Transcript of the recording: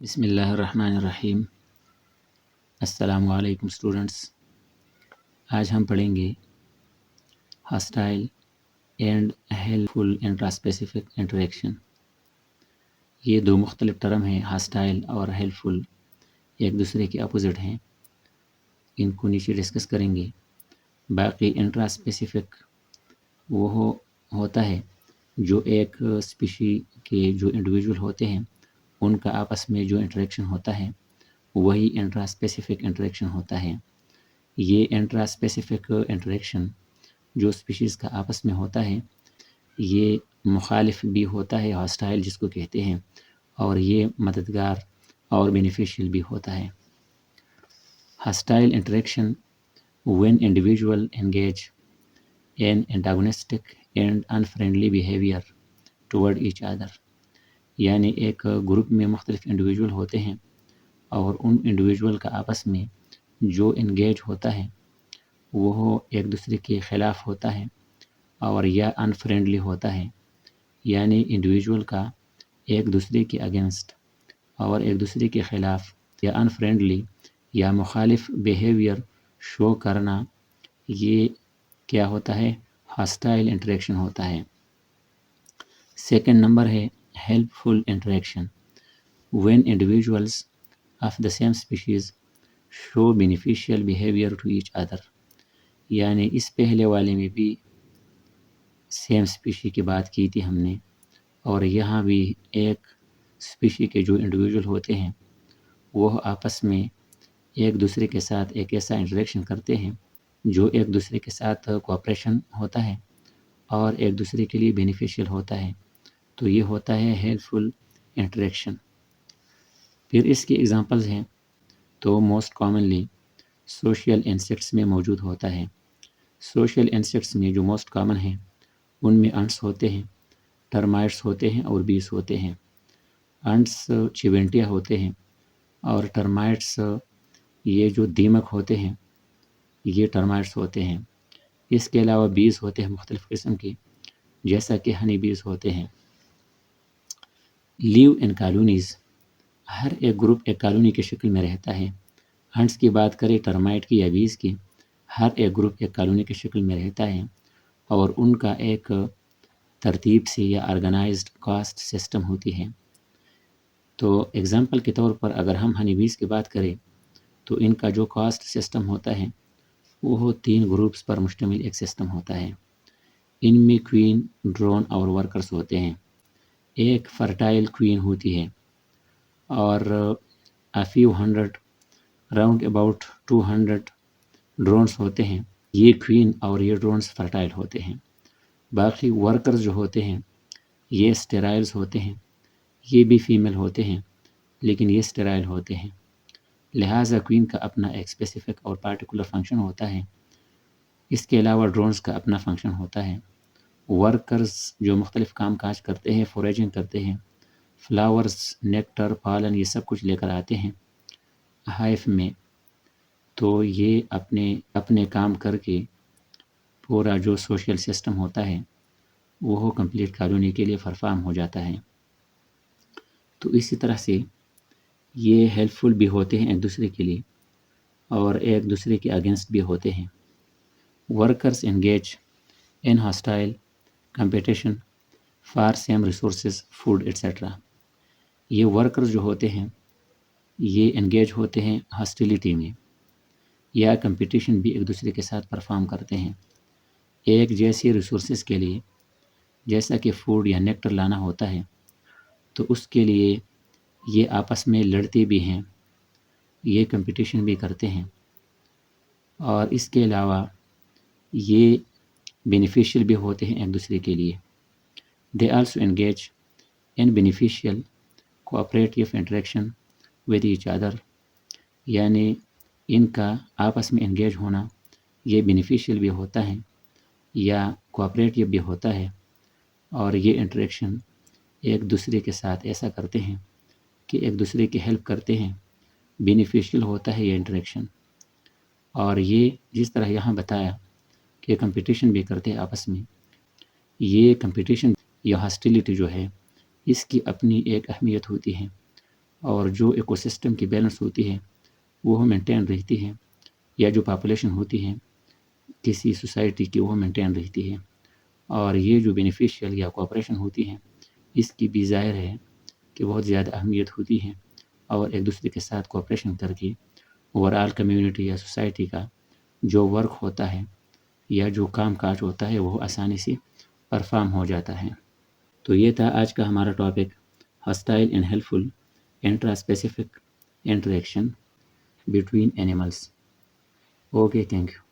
بسم اللہ الرحمن الرحیم۔ السلام علیکم اسٹوڈنٹس، آج ہم پڑھیں گے hostile and helpful intraspecific interaction. یہ دو مختلف ٹرم ہیں، ہاسٹائل اور ہیلپ فل، ایک دوسرے کے اپوزٹ ہیں، ان کو نیچے ڈسکس کریں گے۔ باقی انٹراسپیسیفک وہ ہوتا ہے جو ایک اسپیشی کے جو انڈیویجول ہوتے ہیں ان کا آپس میں جو انٹریکشن ہوتا ہے وہی انٹرا اسپیسیفک انٹریکشن ہوتا ہے۔ یہ انٹرا اسپیسیفک انٹریکشن جو اسپیشیز کا آپس میں ہوتا ہے یہ مخالف بھی ہوتا ہے، ہاسٹائل جس کو کہتے ہیں، اور یہ مددگار اور بینیفیشیل بھی ہوتا ہے۔ Hostile interaction when individual engage in antagonistic and unfriendly behavior toward each other، یعنی ایک گروپ میں مختلف انڈیویجول ہوتے ہیں اور ان انڈیویجول کا آپس میں جو انگیج ہوتا ہے وہ ایک دوسرے کے خلاف ہوتا ہے اور یا انفرینڈلی ہوتا ہے، یعنی انڈیویجول کا ایک دوسرے کے اگینسٹ اور ایک دوسرے کے خلاف یا انفرینڈلی یا مخالف بیہیویئر شو کرنا، یہ کیا ہوتا ہے؟ ہاسٹائل انٹریکشن ہوتا ہے۔ سیکنڈ نمبر ہے helpful interaction when individuals of the same species show beneficial behavior to each other، یعنی اس پہلے والے میں بھی سیم اسپیشی کی بات کی تھی ہم نے، اور یہاں بھی ایک اسپیشی کے جو انڈیویجول ہوتے ہیں وہ آپس میں ایک دوسرے کے ساتھ ایک ایسا انٹریکشن کرتے ہیں جو ایک دوسرے کے ساتھ کوآپریشن ہوتا ہے اور ایک دوسرے کے لیے بینیفیشیل ہوتا ہے، تو یہ ہوتا ہے ہیلپ فل انٹریکشن۔ پھر اس کی ایگزامپلز ہیں تو موسٹ کامنلی سوشل انسیکٹس میں موجود ہوتا ہے۔ سوشل انسیکٹس میں جو موسٹ کامن ہیں ان میں انٹس ہوتے ہیں، ٹرمائٹس ہوتے ہیں اور بیس ہوتے ہیں۔ انٹس چیونٹیا ہوتے ہیں اور ٹرمائٹس یہ جو دیمک ہوتے ہیں یہ ٹرمائٹس ہوتے ہیں۔ اس کے علاوہ بیز ہوتے ہیں مختلف قسم کے، جیسا کہ ہنی بیز ہوتے ہیں۔ لیو ان کالونیز، ہر ایک گروپ ایک کالونی کی شکل میں رہتا ہے۔ انٹس کی بات کریں، ٹرمائٹ کی یا بیز کی، ہر ایک گروپ ایک کالونی کی شکل میں رہتا ہے اور ان کا ایک ترتیب سے یا آرگنائزڈ کاسٹ سسٹم ہوتی ہے۔ تو ایگزامپل کے طور پر اگر ہم ہنی بیز کی بات کریں تو ان کا جو کاسٹ سسٹم ہوتا ہے وہ 3 گروپس پر مشتمل ایک سسٹم ہوتا ہے۔ ان میں کوئین، ڈرون اور ورکرز ہوتے ہیں۔ ایک فرٹائل کوئین ہوتی ہے اور few hundred, round about 200 drones ہوتے ہیں۔ یہ کوئین اور یہ ڈرونز فرٹائل ہوتے ہیں۔ باقی ورکرز جو ہوتے ہیں یہ اسٹیرائلز ہوتے ہیں، یہ بھی فیمیل ہوتے ہیں لیکن یہ اسٹیرائل ہوتے ہیں، لہٰذا کوئین کا اپنا ایک اسپیسیفک اور پارٹیکولر فنکشن ہوتا ہے۔ اس کے علاوہ ڈرونز کا اپنا فنکشن ہوتا ہے۔ ورکرز جو مختلف کام کاج کرتے ہیں، فوریجنگ کرتے ہیں، فلاورز، نیکٹر، پالن، یہ سب کچھ لے کر آتے ہیں ہائف میں، تو یہ اپنے کام کر کے پورا جو سوشل سسٹم ہوتا ہے وہ کمپلیٹ کالونی کے لیے پرفارم ہو جاتا ہے۔ تو اسی طرح سے یہ ہیلپ فل بھی ہوتے ہیں ایک دوسرے کے لیے اور ایک دوسرے کے اگینسٹ بھی ہوتے ہیں۔ Workers engage in hostile competition for same resources, food et cetera. یہ ورکرز جو ہوتے ہیں یہ انگیج ہوتے ہیں ہاسٹیلیٹی میں یا کمپٹیشن بھی ایک دوسرے کے ساتھ پرفارم کرتے ہیں ایک جیسی ریسورسز کے لیے، جیسا کہ فوڈ یا نیکٹر لانا ہوتا ہے، تو اس کے لیے یہ آپس میں لڑتے بھی ہیں، یہ کمپٹیشن بھی کرتے ہیں، اور اس کے علاوہ یہ بینیفیشیل بھی ہوتے ہیں ایک دوسرے کے لیے۔ They also engage in beneficial cooperative interaction with each other, یعنی ان کا آپس میں انگیج ہونا یہ بینیفیشیل بھی ہوتا ہے یا کوآپریٹیو بھی ہوتا ہے، اور یہ انٹریکشن ایک دوسرے کے ساتھ ایسا کرتے ہیں کہ ایک دوسرے کی ہیلپ کرتے ہیں، بینیفیشیل ہوتا ہے یہ انٹریکشن۔ اور یہ جس طرح یہاں بتایا کہ کمپٹیشن بھی کرتے ہیں آپس میں، یہ کمپٹیشن یا ہاسٹیلیٹی جو ہے اس کی اپنی ایک اہمیت ہوتی ہے اور جو ایکو سسٹم کی بیلنس ہوتی ہے وہ مینٹین رہتی ہے، یا جو پاپولیشن ہوتی ہے کسی سوسائٹی کی وہ مینٹین رہتی ہے، اور یہ جو بینیفیشیل یا کوآپریشن ہوتی ہے اس کی بھی ظاہر ہے کہ بہت زیادہ اہمیت ہوتی ہے، اور ایک دوسرے کے ساتھ کوآپریشن کر کے اوور آل کمیونٹی یا سوسائٹی کا جو ورک ہوتا ہے یا جو کام کاج ہوتا ہے وہ آسانی سے پرفارم ہو جاتا ہے۔ تو یہ تھا آج کا ہمارا topic, hostile and helpful intra specific interaction between animals. Okay, thank you.